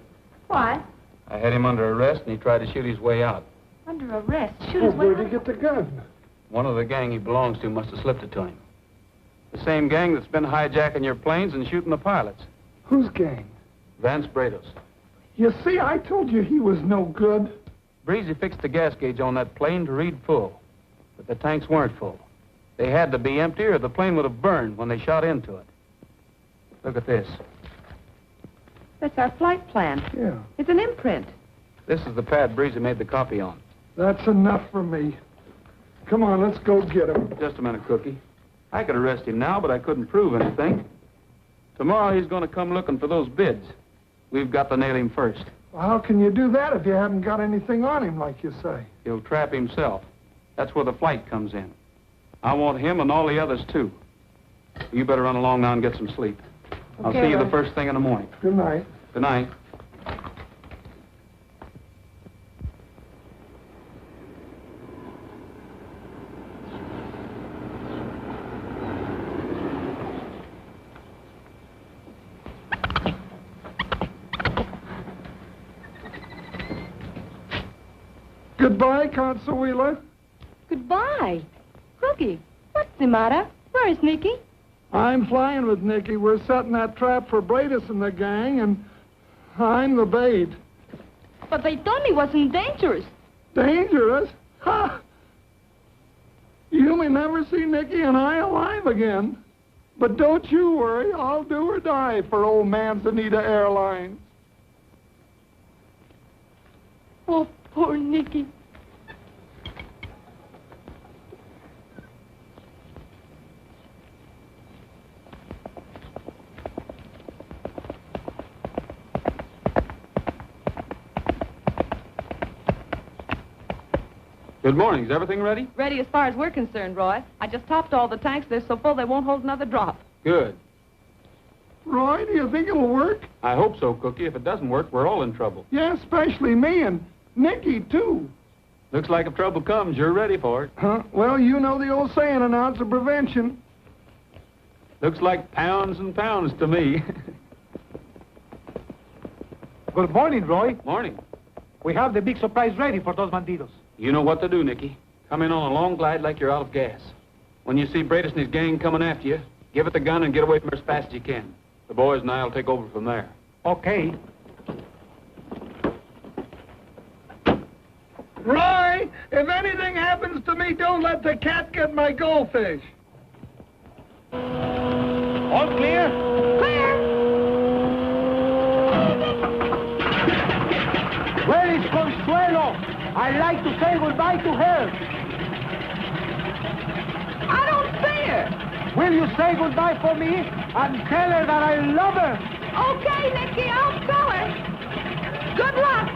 Why? I had him under arrest, and he tried to shoot his way out. Under arrest. Shoot his way Where'd he out. get the gun? One of the gang he belongs to must have slipped it to him. The same gang that's been hijacking your planes and shooting the pilots. Whose gang? Vance Brados. You see, I told you he was no good. Breezy fixed the gas gauge on that plane to read full, but the tanks weren't full. They had to be empty or the plane would have burned when they shot into it. Look at this. That's our flight plan. Yeah. It's an imprint. This is the pad Breezy made the copy on. That's enough for me. Come on, let's go get him. Just a minute, Cookie. I could arrest him now, but I couldn't prove anything. Tomorrow he's going to come looking for those bids. We've got to nail him first. Well, how can you do that if you haven't got anything on him, like you say? He'll trap himself. That's where the flight comes in. I want him and all the others, too. You better run along now and get some sleep. I'll Okay, see you the Ray. first thing in the morning. Good night. Good night. Goodbye, Consuela. Goodbye. Crookie, what's the matter? Where is Nicky? I'm flying with Nicky. We're setting that trap for Bradis and the gang, and I'm the bait. But they told me it wasn't dangerous. Dangerous? Ha! You may never see Nicky and I alive again. But don't you worry, I'll do or die for old Manzanita Airlines. Oh, poor Nicky. Good morning. Is everything ready? Ready as far as we're concerned, Roy. I just topped all the tanks. They're so full they won't hold another drop. Good. Roy, do you think it'll work? I hope so, Cookie. If it doesn't work, we're all in trouble. Yeah, especially me and Nicky, too. Looks like if trouble comes, you're ready for it. Huh? Well, you know the old saying, an ounce of prevention. Looks like pounds and pounds to me. Good morning, Roy. Morning. We have the big surprise ready for those bandidos. You know what to do, Nicky. Come in on a long glide like you're out of gas. When you see Bradis and his gang coming after you, give it the gun and get away from her as fast as you can. The boys and I will take over from there. Okay. Roy, if anything happens to me, don't let the cat get my goldfish. All clear? Where is Consuelo? I'd like to say goodbye to her. I don't see her. Will you say goodbye for me and tell her that I love her? Okay, Nicky, I'll tell her. Good luck.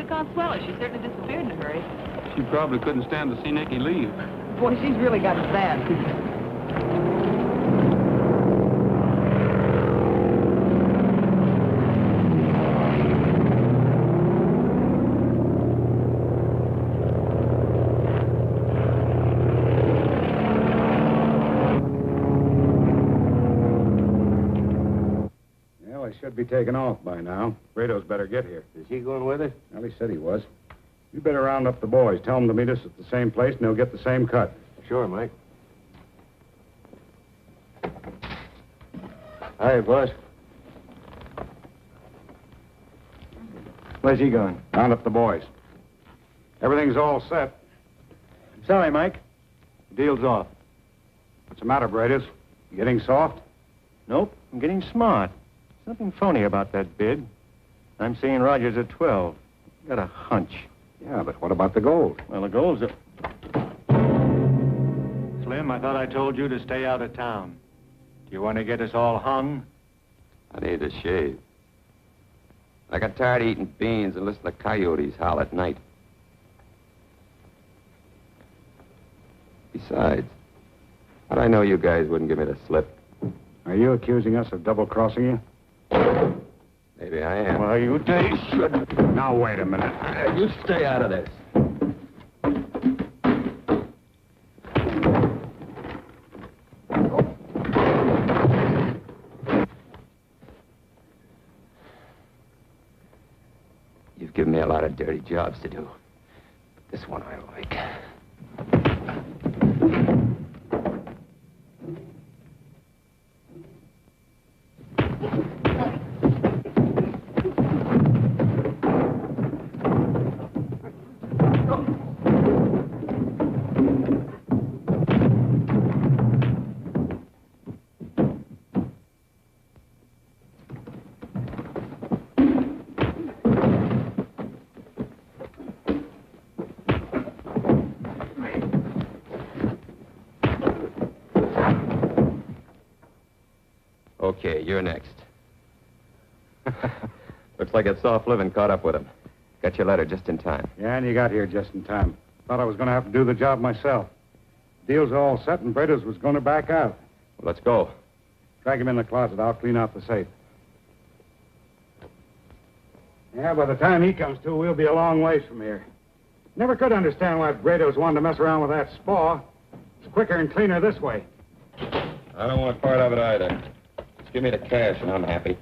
Consuela. She certainly disappeared in a hurry. She probably couldn't stand to see Nicky leave. Boy, she's really got it bad. Should be taken off by now. Brado's better get here. Is he going with us? Well, he said he was. You better round up the boys. Tell them to meet us at the same place, and they'll get the same cut. Sure, Mike. Hi, boss. Where's he going? Round up the boys. Everything's all set. I'm sorry, Mike. The deal's off. What's the matter, Brados? You getting soft? Nope, I'm getting smart. Nothing phony about that bid. I'm seeing Rogers at 12. Got a hunch. Yeah, but what about the gold? Well, the gold's a... Slim, I thought I told you to stay out of town. Do you want to get us all hung? I need a shave. I got tired of eating beans and listening to coyotes howl at night. Besides, how'd I know you guys wouldn't give me the slip? Are you accusing us of double-crossing you? Maybe I am. Well, you should. Now, wait a minute. You stay out of this. You've given me a lot of dirty jobs to do. But this one I like. Okay, you're next. Looks like that soft living caught up with him. Got your letter just in time. Yeah, and you got here just in time. Thought I was going to have to do the job myself. Deal's all set, and Bredas was going to back out. Well, let's go. Drag him in the closet. I'll clean out the safe. Yeah, by the time he comes to, we'll be a long ways from here. Never could understand why Bredas wanted to mess around with that spa. It's quicker and cleaner this way. I don't want part of it either. Just give me the cash and I'm happy.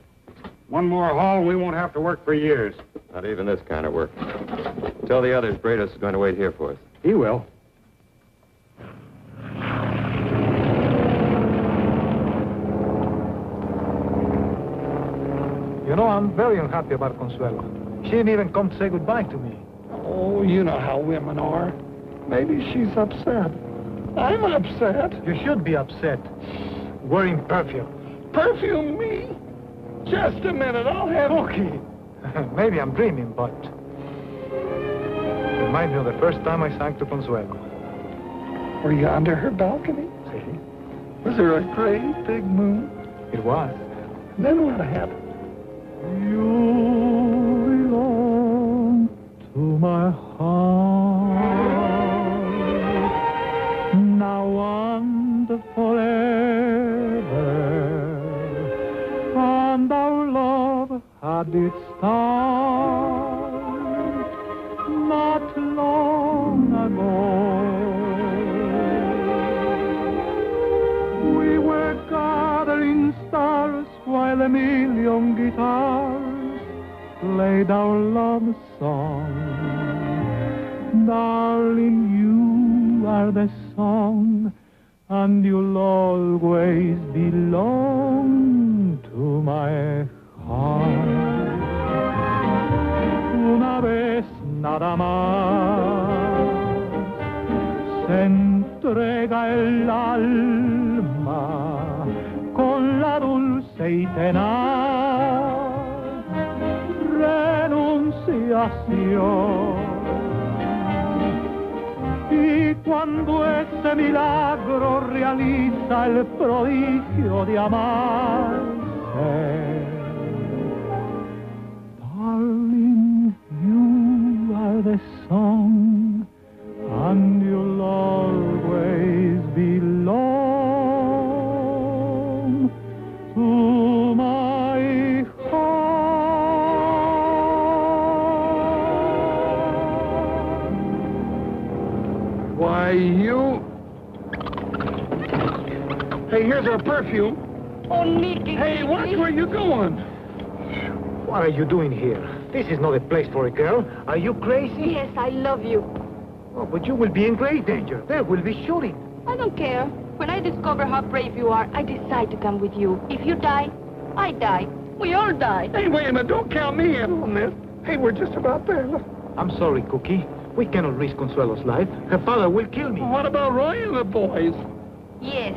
One more haul, we won't have to work for years. Not even this kind of work. Tell the others Bredas is going to wait here for us. He will. You know, I'm very unhappy about Consuelo. She didn't even come to say goodbye to me. Oh, you know how women are. Maybe she's upset. I'm upset. You should be upset. Wearing perfume. Perfume me? Just a minute, I'll have... Okay. Maybe I'm dreaming, but... Reminds me of the first time I sang to Consuelo. Were you under her balcony? See? Was there a great big moon? It was. And then what happened? You belong to my heart now and forever, and our love had its start not long ago. We were gathering stars while a million guitars played our love song. Darling, you are the song, and you'll always belong to my heart. Una vez nada más se entrega el alma con la dulce y tenaz renunciación. Y cuando ese milagro realiza el prodigio de amarse, darling, you are the song, and you'll always belong to my heart. Why, you... Hey, here's our perfume. Oh, Nicky. Hey, watch where you're going. What are you doing here? This is not a place for a girl. Are you crazy? Yes, I love you. Oh, but you will be in great danger. There will be shooting. I don't care. When I discover how brave you are, I decide to come with you. If you die, I die. We all die. Hey, wait a minute. Don't count me in on this. Hey, we're just about there. Look. I'm sorry, Cookie. We cannot risk Consuelo's life. Her father will kill me. What about Roy and the boys? Yes.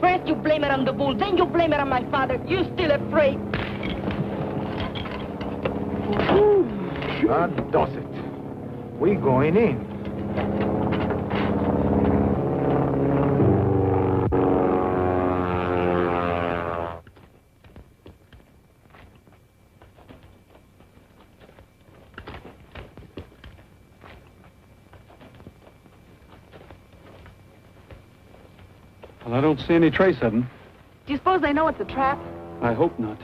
First you blame it on the bull, then you blame it on my father. You still afraid. That does it. We're going in. Well, I don't see any trace of them. Do you suppose they know it's a trap? I hope not.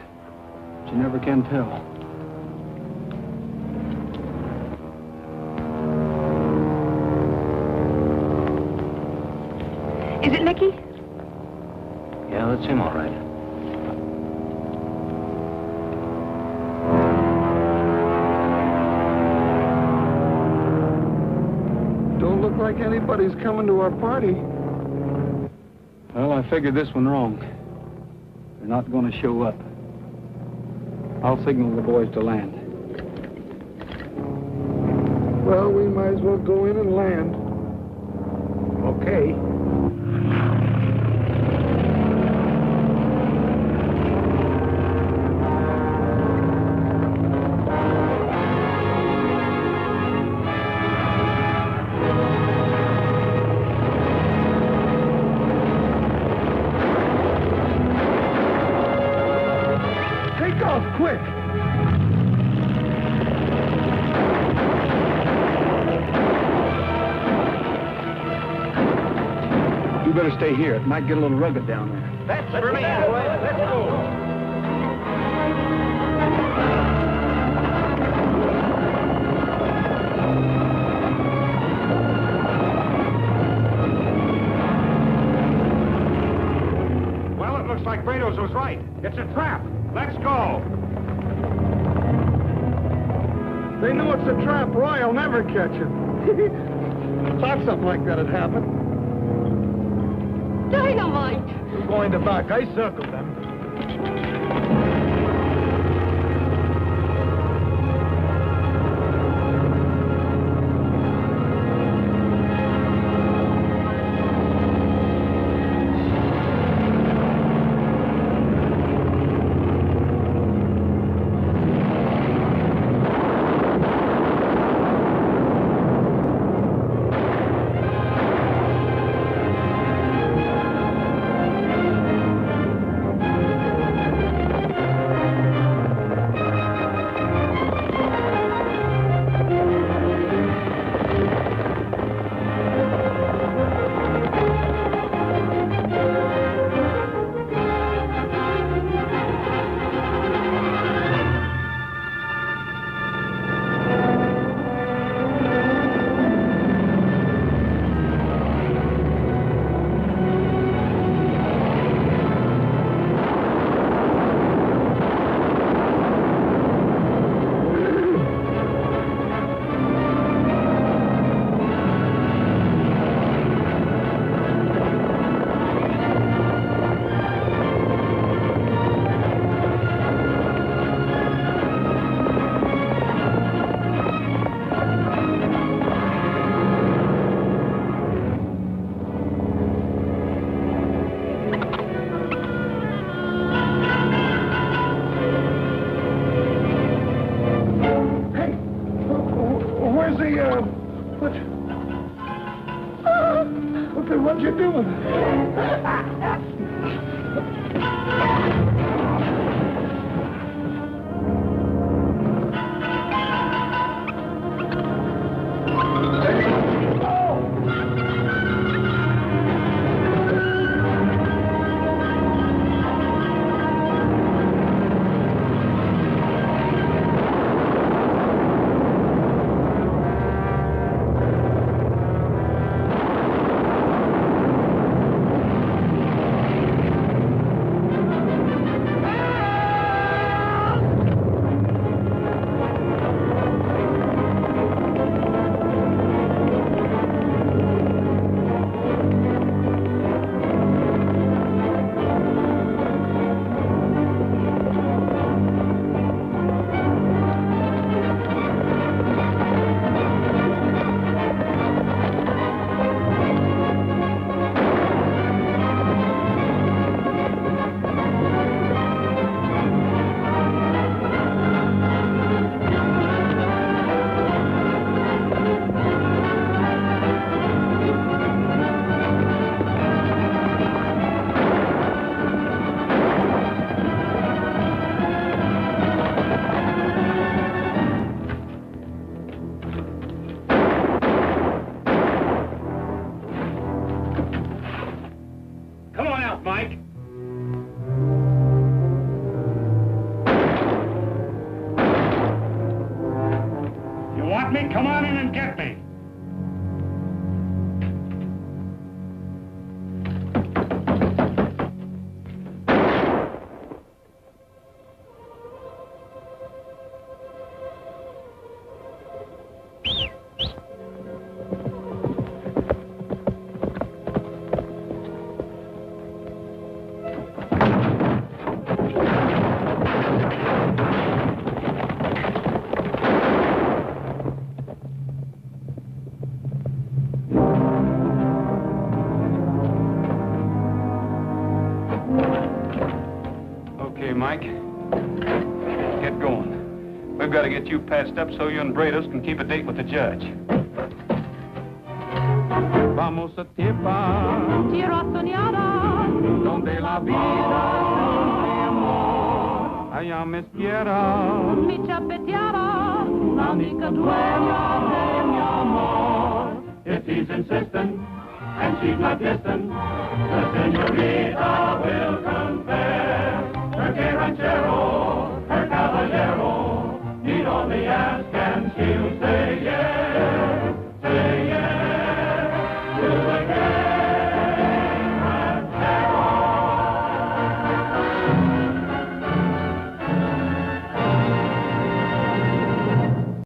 But you never can tell. Is it Nicky? Yeah, that's him, all right. Don't look like anybody's coming to our party. Well, I figured this one wrong. They're not going to show up. I'll signal the boys to land. Well, we might as well go in and land. Okay. better stay here. It might get a little rugged down there. That's for me, boy. Let's go. Well, it looks like Brados was right. It's a trap. Let's go. They know it's a trap. Roy will never catch him. Thought something like that had happened. Dynamite! We're going to back. I circled them. What you doing? Come on in and get me. Mike. Get going. We've got to get you patched up so you and Brados can keep a date with the judge. Vamos a tierra, Tierra soñada, donde la vida siempre amor. Allá me espera mi chapeteada, la única dueña de mi amor. If he's insistent and she's not distant. The senorita will